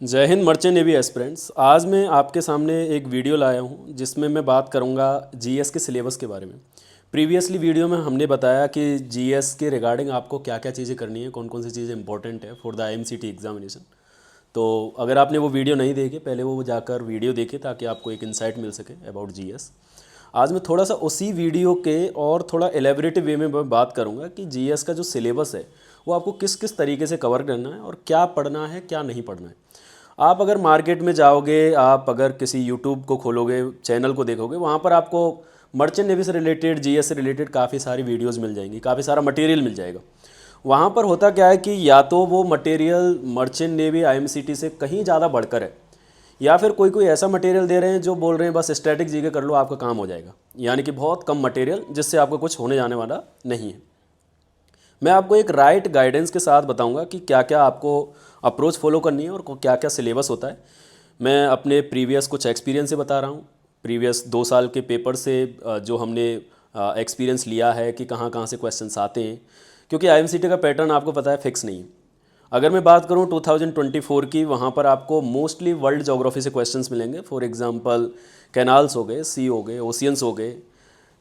जय Hind merchant navy aspirants. आज मैं आपके सामने एक वीडियो लाया हूं जिसमें मैं बात करूंगा जीएस के सिलेबस के बारे में। प्रीवियसली वीडियो में हमने बताया कि जीएस के रिगार्डिंग आपको क्या क्या चीज़ें करनी है, कौन कौन सी चीज़ें इंपॉर्टेंट है फॉर द आईएमसीटी एग्जामिनेशन। तो अगर आपने वो वीडियो नहीं देखे, पहले वो जाकर वीडियो देखे ताकि आपको एक इंसाइट मिल सके अबाउट जीएस। आज मैं थोड़ा सा उसी वीडियो के और थोड़ा एलेबरेटिव वे में मैं बात करूंगा कि जीएस का जो सिलेबस है वो आपको किस किस तरीके से कवर करना है और क्या पढ़ना है क्या नहीं पढ़ना है। आप अगर मार्केट में जाओगे, आप अगर किसी यूट्यूब को खोलोगे, चैनल को देखोगे, वहाँ पर आपको मर्चेंट नेवी से रिलेटेड, जीएस से रिलेटेड काफ़ी सारी वीडियोस मिल जाएंगी, काफ़ी सारा मटेरियल मिल जाएगा। वहाँ पर होता क्या है कि या तो वो मटेरियल मर्चेंट नेवी आईएमसीटी से कहीं ज़्यादा बढ़कर है, या फिर कोई कोई ऐसा मटेरियल दे रहे हैं जो बोल रहे हैं बस स्टैटिक जीके कर लो आपका काम हो जाएगा, यानी कि बहुत कम मटेरियल जिससे आपको कुछ होने जाने वाला नहीं है। मैं आपको एक राइट गाइडेंस के साथ बताऊंगा कि क्या क्या आपको अप्रोच फॉलो करनी है और क्या क्या सिलेबस होता है। मैं अपने प्रीवियस कुछ एक्सपीरियंस से बता रहा हूँ, प्रीवियस 2 साल के पेपर से जो हमने एक्सपीरियंस लिया है कि कहाँ कहाँ से क्वेश्चंस आते हैं, क्योंकि आईएमसीटी का पैटर्न आपको पता है फिक्स नहीं है। अगर मैं बात करूं 2024 की, वहाँ पर आपको मोस्टली वर्ल्ड ज्योग्राफी से क्वेश्चंस मिलेंगे। फॉर एग्जांपल कैनाल्स हो गए, सी हो गए, ओशियंस हो गए।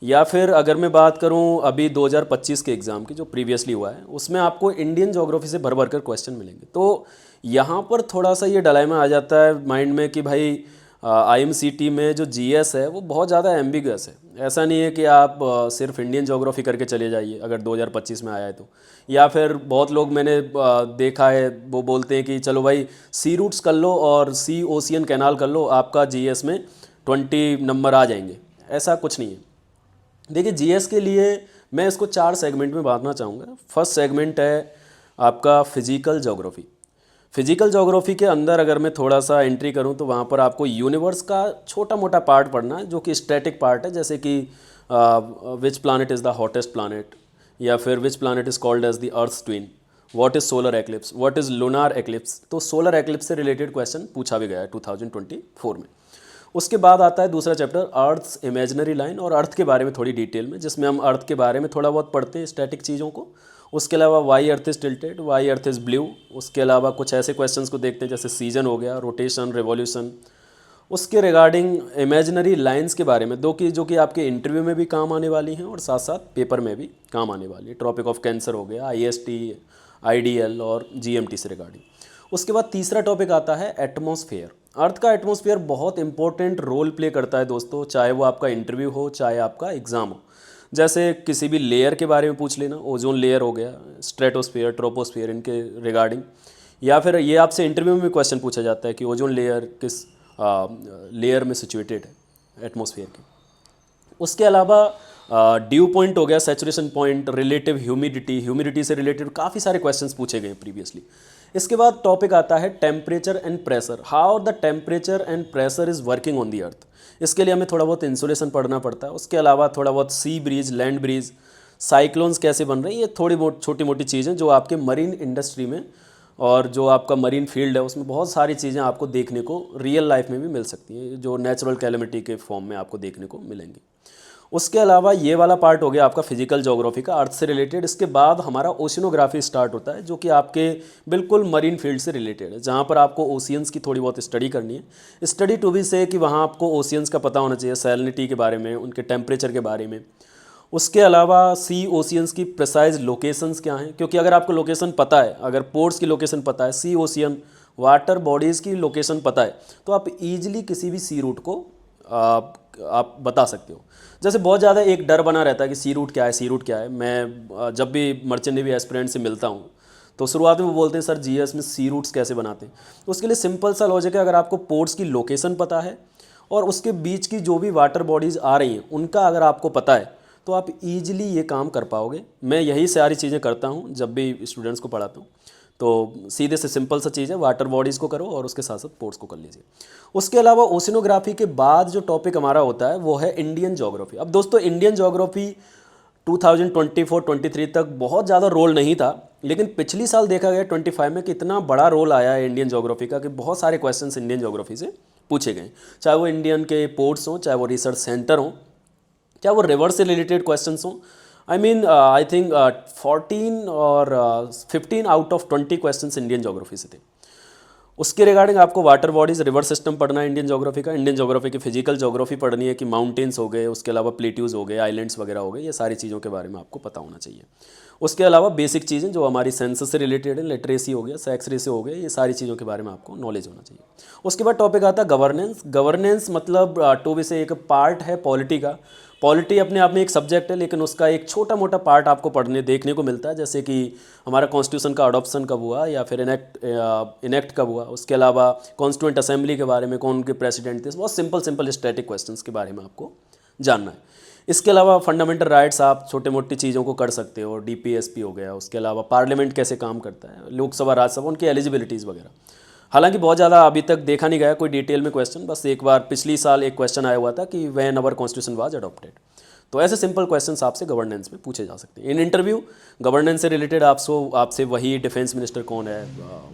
या फिर अगर मैं बात करूं अभी 2025 के एग्ज़ाम की जो प्रीवियसली हुआ है, उसमें आपको इंडियन ज्योग्राफी से भर भर कर क्वेश्चन मिलेंगे। तो यहाँ पर थोड़ा सा ये डायलेमा आ जाता है माइंड में कि भाई आईएमसीटी में जो जीएस है वो बहुत ज़्यादा एम्बिगस है। ऐसा नहीं है कि आप सिर्फ इंडियन ज्योग्राफी करके चले जाइए अगर 2025 में आया है तो। या फिर बहुत लोग मैंने देखा है वो बोलते हैं कि चलो भाई सी रूट्स कर लो और सी ओशियन कैनाल कर लो, आपका जीएस में 20 नंबर आ जाएंगे। ऐसा कुछ नहीं है। देखिए जीएस के लिए मैं इसको 4 सेगमेंट में बांटना चाहूँगा। फर्स्ट सेगमेंट है आपका फिजिकल ज्योग्राफी। फिजिकल ज्योग्राफी के अंदर अगर मैं थोड़ा सा एंट्री करूं तो वहाँ पर आपको यूनिवर्स का छोटा मोटा पार्ट पढ़ना है जो कि स्टैटिक पार्ट है, जैसे कि which planet is the hottest planet, या फिर which planet is called as the earth twin, what is solar eclipse, what is lunar eclipse. तो सोलर एक्लिप्स से रिलेटेड क्वेश्चन पूछा भी गया है 2024 में। उसके बाद आता है दूसरा चैप्टर अर्थ्स इमेजिनरी लाइन, और अर्थ के बारे में थोड़ी डिटेल में, जिसमें हम अर्थ के बारे में थोड़ा बहुत पढ़ते हैं स्टैटिक चीज़ों को। उसके अलावा why earth is tilted, why earth is blue. उसके अलावा कुछ ऐसे क्वेश्चंस को देखते हैं जैसे सीजन हो गया, रोटेशन, रेवोल्यूशन। उसके रिगार्डिंग इमेजिनरी लाइंस के बारे में जो कि आपके इंटरव्यू में भी काम आने वाली हैं और साथ साथ पेपर में भी काम आने वाली है। ट्रॉपिक ऑफ कैंसर हो गया, आईएसटी, आईडीएल और जीएमटी से रिगार्डिंग। उसके बाद तीसरा टॉपिक आता है एटमॉस्फेयर। अर्थ का एटमॉस्फेयर बहुत इंपॉर्टेंट रोल प्ले करता है दोस्तों, चाहे वो आपका इंटरव्यू हो चाहे आपका एग्ज़ाम हो। जैसे किसी भी लेयर के बारे में पूछ लेना, ओजोन लेयर हो गया, स्ट्रेटोस्फेयर, ट्रोपोस्फेयर, इनके रिगार्डिंग। या फिर ये आपसे इंटरव्यू में भी क्वेश्चन पूछा जाता है कि ओजोन लेयर किस लेयर में सिचुएटेड है एटमॉस्फेयर के। उसके अलावा ड्यू पॉइंट हो गया, saturation point, relative humidity, humidity से रिलेटेड काफ़ी सारे क्वेश्चंस पूछे गए प्रीवियसली। इसके बाद टॉपिक आता है temperature and pressure, how the temperature and pressure is working on the earth. इसके लिए हमें थोड़ा बहुत इंसुलेशन पढ़ना पड़ता है। उसके अलावा थोड़ा बहुत sea breeze, land breeze, cyclones कैसे बन रहे हैं, ये थोड़ी बहुत छोटी मोटी चीज़ें जो आपके मरीन इंडस्ट्री में और जो आपका मरीन फील्ड है उसमें बहुत सारी चीज़ें आपको देखने को रियल लाइफ में भी मिल सकती हैं, जो नेचुरल कैलेमिटी के फॉर्म में आपको देखने को मिलेंगी। उसके अलावा ये वाला पार्ट हो गया आपका फिजिकल ज्योग्राफी का, अर्थ से रिलेटेड। इसके बाद हमारा ओशिनोग्राफी स्टार्ट होता है जो कि आपके बिल्कुल मरीन फील्ड से रिलेटेड है, जहाँ पर आपको ओशियंस की थोड़ी बहुत स्टडी करनी है। स्टडी टू बी से कि वहाँ आपको ओशियंस का पता होना चाहिए, सैलिनिटी के बारे में, उनके टेम्परेचर के बारे में। उसके अलावा सी ओशियंस की प्रिसाइज लोकेशंस क्या हैं, क्योंकि अगर आपको लोकेशन पता है, अगर पोर्ट्स की लोकेशन पता है, सी ओशियन वाटर बॉडीज़ की लोकेशन पता है, तो आप ईजिली किसी भी सी रूट को आप बता सकते हो। जैसे बहुत ज़्यादा एक डर बना रहता है कि सी रूट क्या है, सी रूट क्या है। मैं जब भी मर्चेंट नेवी एस्पिरेंट से मिलता हूँ तो शुरुआत में वो बोलते हैं सर जीएस में सी रूट्स कैसे बनाते हैं। तो उसके लिए सिंपल सा लॉजिक है, अगर आपको पोर्ट्स की लोकेशन पता है और उसके बीच की जो भी वाटर बॉडीज़ आ रही हैं उनका अगर आपको पता है तो आप ईजिली ये काम कर पाओगे। मैं यही सारी चीज़ें करता हूँ जब भी स्टूडेंट्स को पढ़ाता हूँ। तो सीधे से सिंपल सा चीज़ है, वाटर बॉडीज़ को करो और उसके साथ साथ पोर्ट्स को कर लीजिए। उसके अलावा ओशिनोग्राफी के बाद जो टॉपिक हमारा होता है वो है इंडियन ज्योग्राफी। अब दोस्तों इंडियन ज्योग्राफी 2024-23 तक बहुत ज़्यादा रोल नहीं था, लेकिन पिछली साल देखा गया 25 में कि इतना बड़ा रोल आया है इंडियन ज्योग्राफी का कि बहुत सारे क्वेश्चंस इंडियन ज्योग्राफी से पूछे गए, चाहे वो इंडियन के पोर्ट्स हों, चाहे वो रिसर्च सेंटर हों, चाहे वो रिवर से रिलेटेड क्वेश्चंस हों। आई थिंक 14 और 15 out of 20 questions Indian geography से थे। उसके रिगार्डिंग आपको वाटर बॉडीज, रिवर सिस्टम पढ़ना है इंडियन ज्योग्राफी का। इंडियन ज्योग्राफी की फिजिकल ज्योग्राफी पढ़नी है कि माउंटेन्स हो गए, उसके अलावा प्लेट्यूज हो गए, आइलैंड्स वगैरह हो गए, ये सारी चीज़ों के बारे में आपको पता होना चाहिए। उसके अलावा बेसिक चीज़ें जो हमारी सेंसस से रिलेटेड है, लिटरेसी हो गया, सेक्स रेशियो हो गया, ये सारी चीज़ों के बारे में आपको नॉलेज होना चाहिए। उसके बाद टॉपिक आता है गवर्नेंस। गवर्नेंस मतलब टू बी से एक पार्ट है पॉलिटी का। पॉलिटी अपने आप में एक सब्जेक्ट है, लेकिन उसका एक छोटा मोटा पार्ट आपको पढ़ने देखने को मिलता है, जैसे कि हमारा कॉन्स्टिट्यूशन का अडॉप्शन कब हुआ या फिर इनेक्ट कब हुआ। उसके अलावा कॉन्स्टिट्यूएंट असेंबली के बारे में, कौन के प्रेसिडेंट थे, बहुत सिंपल सिंपल स्टैटिक क्वेश्चंस के बारे में आपको जानना है। इसके अलावा फंडामेंटल राइट्स आप छोटे मोटी चीज़ों को कर सकते हो, डीपीएसपी हो गया। उसके अलावा पार्लियामेंट कैसे काम करता है, लोकसभा राज्यसभा, उनकी एलिजिबिलिटीज़ वगैरह। हालांकि बहुत ज़्यादा अभी तक देखा नहीं गया कोई डिटेल में क्वेश्चन, बस एक बार पिछली साल एक क्वेश्चन आया हुआ था कि when our constitution was adopted. तो ऐसे सिंपल क्वेश्चंस आपसे गवर्नेंस में पूछे जा सकते हैं। इन इंटरव्यू गवर्नेंस से रिलेटेड आपसे वही डिफेंस मिनिस्टर कौन है,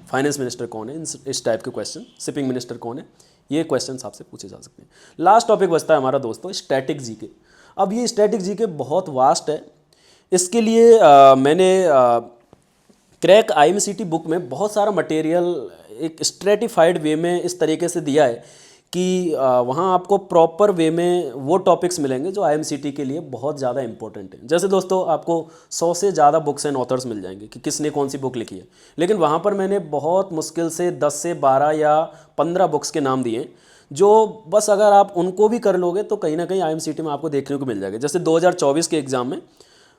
फाइनेंस मिनिस्टर कौन है, इस टाइप के क्वेश्चन, शिपिंग मिनिस्टर कौन है, ये क्वेश्चंस आपसे पूछे जा सकते हैं। लास्ट टॉपिक बचता है हमारा दोस्तों स्टैटिक जीके। अब ये स्टैटिक जीके बहुत वास्ट है। इसके लिए मैंने क्रैक आईएमसीटी बुक में बहुत सारा मटेरियल एक स्ट्रेटिफाइड वे में इस तरीके से दिया है कि वहाँ आपको प्रॉपर वे में वो टॉपिक्स मिलेंगे जो आईएमसीटी के लिए बहुत ज़्यादा इंपॉर्टेंट है। जैसे दोस्तों आपको 100 से ज़्यादा बुक्स एंड ऑथर्स मिल जाएंगे कि किसने कौन सी बुक लिखी है, लेकिन वहाँ पर मैंने बहुत मुश्किल से 10 से 12 या 15 बुक्स के नाम दिए जो बस अगर आप उनको भी कर लोगे तो कहीं ना कहीं आईएमसीटी में आपको देखने को मिल जाएगा। जैसे 2024 के एग्ज़ाम में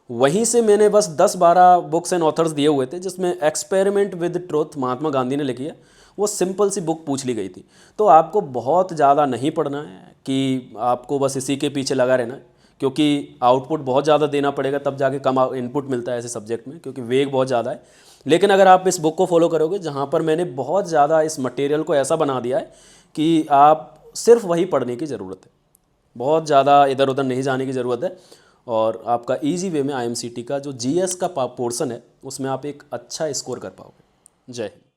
वहीं से मैंने बस 10-12 बुक्स एंड ऑथर्स दिए हुए थे, जिसमें experiment with truth Mahatma Gandhi ने लिखी है, वो सिंपल सी बुक पूछ ली गई थी। तो आपको बहुत ज़्यादा नहीं पढ़ना है कि आपको बस इसी के पीछे लगा रहना है, क्योंकि आउटपुट बहुत ज़्यादा देना पड़ेगा तब जाके कम इनपुट मिलता है ऐसे सब्जेक्ट में, क्योंकि वेग बहुत ज़्यादा है। लेकिन अगर आप इस बुक को फॉलो करोगे जहाँ पर मैंने बहुत ज़्यादा इस मटेरियल को ऐसा बना दिया है कि आप सिर्फ वही पढ़ने की ज़रूरत है, बहुत ज़्यादा इधर उधर नहीं जाने की ज़रूरत है, और आपका इजी वे में आईएमसीटी का जो जीएस का पोर्शन है उसमें आप एक अच्छा स्कोर कर पाओगे। जय हिंद।